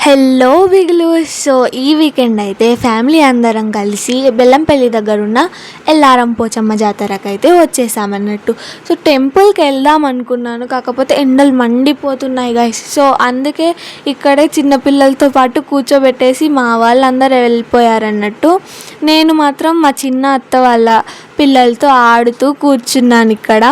Hello బిగులు. So ఈ weekend అయితే family అందరం కలిసి బెల్లంపల్లి దగ్గర ఉన్న ఎల్లారం పోచమ్మ జాతరకు అయితే వచ్చేసామన్నట్టు. సో టెంపుల్కి వెళ్దాం అనుకున్నాను, కాకపోతే ఎండలు మండిపోతున్నాయి గైస్. సో అందుకే ఇక్కడే చిన్నపిల్లలతో పాటు కూర్చోబెట్టేసి మా వాళ్ళందరూ వెళ్ళిపోయారన్నట్టు. నేను మాత్రం మా చిన్న అత్త వాళ్ళ పిల్లలతో ఆడుతూ కూర్చున్నాను ఇక్కడ.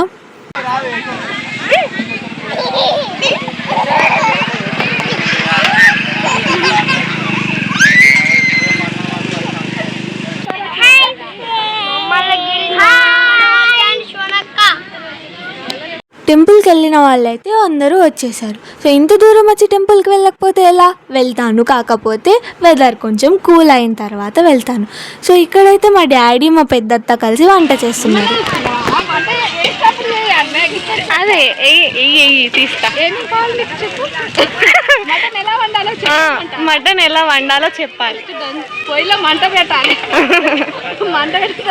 టెంపుల్కి వెళ్ళిన వాళ్ళైతే అందరూ వచ్చేసారు. సో ఇంత దూరం వచ్చి టెంపుల్కి వెళ్ళకపోతే ఎలా వెళ్తాను, కాకపోతే వెదర్ కొంచెం కూల్ అయిన తర్వాత వెళ్తాను. సో ఇక్కడైతే మా డాడీ మా పెద్దత్త కలిసి వంట చేస్తున్నారు. అదే తీస్తా. మటన్ ఎలా వండాలో చెప్పాలి. పొయ్యిలో మంట పెట్టాలి, మంట పెట్టి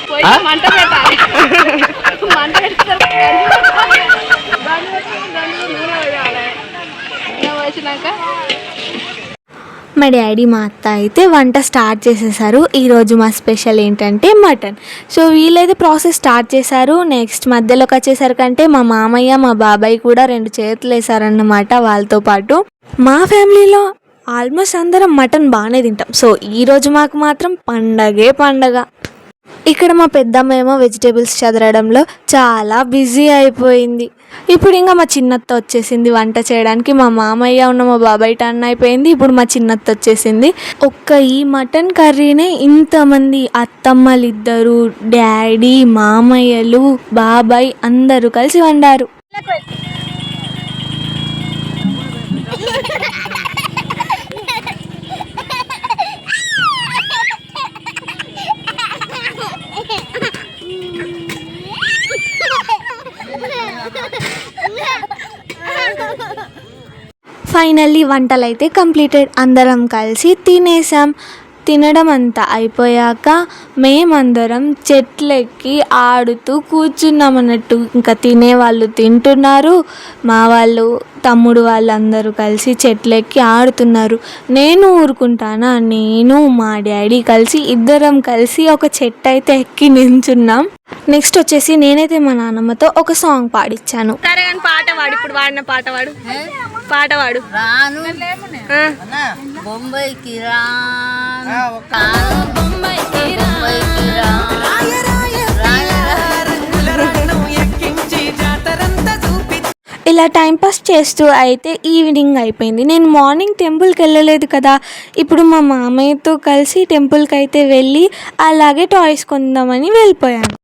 పొయ్యిలో మంట పెట్టాలి, మంట పెట్టి వచ్చినాక మా డాడీ మా అత్త అయితే వంట స్టార్ట్ చేసేసారు. ఈరోజు మా స్పెషల్ ఏంటంటే మటన్. సో వీళ్ళైతే ప్రాసెస్ స్టార్ట్ చేశారు. నెక్స్ట్ మధ్యలోకి వచ్చేసరికంటే మా మామయ్య మా బాబాయ్ కూడా 2 చేతులు వేసారన్నమాట వాళ్ళతో పాటు. మా ఫ్యామిలీలో ఆల్మోస్ట్ అందరం మటన్ బాగానే తింటాం. సో ఈరోజు మాకు మాత్రం పండగే పండగ. ఇక్కడ మా పెద్దమ్మ ఏమో వెజిటేబుల్స్ చదరడంలో చాలా బిజీ అయిపోయింది. ఇప్పుడు ఇంకా మా చిన్నత్త వచ్చేసింది వంట చేయడానికి. మా మామయ్య ఉన్న మా బాబాయ్ టర్న్ అయిపోయింది. ఇప్పుడు మా చిన్నత్త వచ్చేసింది. ఈ మటన్ కర్రీనే ఇంతమంది అత్తమ్మలు ఇద్దరు, డాడీ, మామయ్యలు, బాబాయ్ అందరూ కలిసి వండారు. ఫైనల్లీ వంటలు అయితే కంప్లీటెడ్. అందరం కలిసి తినేసాం. తినడం అంతా అయిపోయాక మేమందరం చెట్లెక్కి ఆడుతూ కూర్చున్నాం అన్నట్టు. ఇంకా తినేవాళ్ళు తింటున్నారు, మా వాళ్ళు తమ్ముడు వాళ్ళందరూ కలిసి చెట్లెక్కి ఆడుతున్నారు. నేను ఊరుకుంటానా, నేను మా డాడీ కలిసి ఇద్దరం కలిసి ఒక చెట్టు అయితే ఎక్కి నించున్నాం. నెక్స్ట్ వచ్చేసి నేనైతే మా నాన్నమ్మతో ఒక సాంగ్ పాడిచ్చాను. సరే కానీ పాట వాడు, ఇప్పుడు వాడిన పాట వాడు, పాట వాడు. రాను బొంబాయికి రాను, బొంబాయికి ఇలా టైంపాస్ చేస్తూ అయితే ఈవినింగ్ అయిపోయింది. నేను మార్నింగ్ టెంపుల్కి వెళ్ళలేదు కదా, ఇప్పుడు మా మామయ్యతో కలిసి టెంపుల్కి అయితే వెళ్ళి అలాగే టాయ్స్ కొందామని వెళ్ళిపోయాను.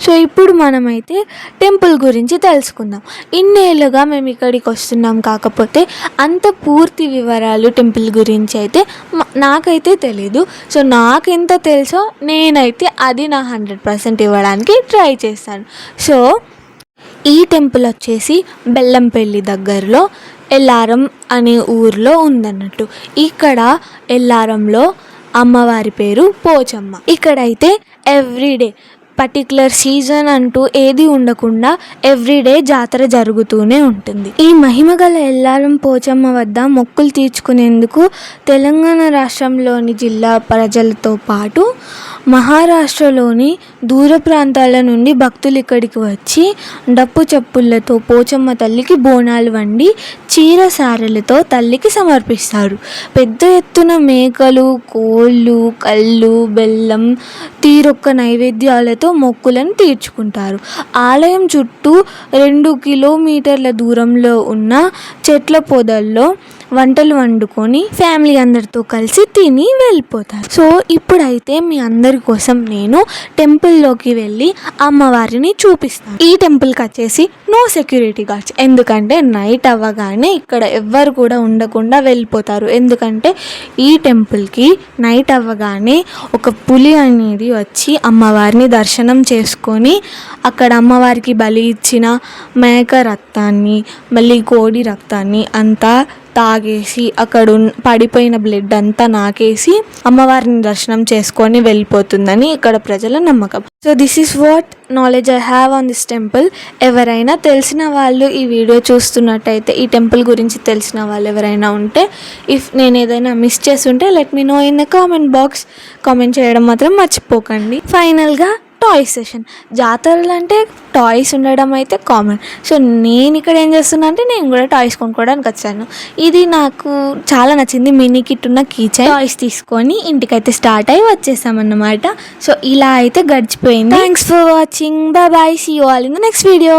సో ఇప్పుడు మనమైతే టెంపుల్ గురించి తెలుసుకుందాం. ఇన్నేళ్ళుగా మేము ఇక్కడికి వస్తున్నాం, కాకపోతే అంత పూర్తి వివరాలు టెంపుల్ గురించి అయితే నాకైతే తెలీదు. సో నాకెంత తెలుసో నేనైతే అది నా 100% ఇవ్వడానికి ట్రై చేస్తాను. సో ఈ టెంపుల్ వచ్చేసి బెల్లంపల్లి దగ్గరలో ఎల్లారం అనే ఊర్లో ఉందన్నట్టు. ఇక్కడ ఎల్లారంలో అమ్మవారి పేరు పోచమ్మ. ఇక్కడైతే ఎవ్రీడే పర్టికులర్ సీజన్ అంటూ ఏది ఉండకుండా ఎవ్రీడే జాతర జరుగుతూనే ఉంటుంది. ఈ మహిమగల ఎల్లారం పోచమ్మ వద్ద మొక్కులు తీర్చుకునేందుకు తెలంగాణ రాష్ట్రంలోని జిల్లా ప్రజలతో పాటు మహారాష్ట్రలోని దూర ప్రాంతాల నుండి భక్తులు ఇక్కడికి వచ్చి డప్పు చప్పుళ్లతో పోచమ్మ తల్లికి బోనాలు వండి చీర సారెలతో తల్లికి సమర్పిస్తారు. పెద్ద ఎత్తున మేకలు, కోళ్ళు, కళ్ళు, బెల్లం, తీరొక్క నైవేద్యాలతో మొక్కులను తీర్చుకుంటారు. ఆలయం చుట్టూ 2 కిలోమీటర్ల దూరంలో ఉన్న చెట్ల పొదల్లో వంటలు వండుకొని ఫ్యామిలీ అందరితో కలిసి తిని వెళ్ళిపోతారు. సో ఇప్పుడైతే మీ అందరి కోసం నేను టెంపుల్లోకి వెళ్ళి అమ్మవారిని చూపిస్తాను. ఈ టెంపుల్కి వచ్చేసి నో సెక్యూరిటీ గార్డ్స్, ఎందుకంటే నైట్ అవ్వగానే ఇక్కడ ఎవ్వరు కూడా ఉండకుండా వెళ్ళిపోతారు. ఎందుకంటే ఈ టెంపుల్కి నైట్ అవ్వగానే ఒక పులి అనేది వచ్చి అమ్మవారిని దర్శనం చేసుకొని అక్కడ అమ్మవారికి బలి ఇచ్చిన మేక రక్తాన్ని, మళ్ళీ కోడి రక్తాన్ని అంతా తాగేసి అక్కడ పడిపోయిన బ్లడ్ అంతా నాకేసి అమ్మవారిని దర్శనం చేసుకొని వెళ్ళిపోతుందని ఇక్కడ ప్రజల నమ్మకం. So this is what knowledge I have on this temple. ఎవరైనా తెలిసిన వాళ్ళు ఈ వీడియో చూస్తున్నట్టయితే, ఈ టెంపుల్ గురించి తెలిసిన వాళ్ళు ఎవరైనా ఉంటే, ఇఫ్ నేను ఏదైనా మిస్ చేస్తుంటే let me know in the comment box. Comment చేయడం మాత్రం మర్చిపోకండి. ఫైనల్గా టాయ్ సెషన్. జాతరలు అంటే టాయ్స్ ఉండడం అయితే కామన్. సో నేను ఇక్కడ ఏం చేస్తున్నా అంటే నేను కూడా టాయ్స్ కొనుక్కోవడానికి వచ్చాను. ఇది నాకు చాలా నచ్చింది. మినీ కిట్ ఉన్న కీచైన్. టాయ్స్ తీసుకొని ఇంటికైతే స్టార్ట్ అయ్యి వచ్చేసామన్నమాట. సో ఇలా అయితే గడిచిపోయింది. Thanks for watching. Bye bye. See you all in the next video.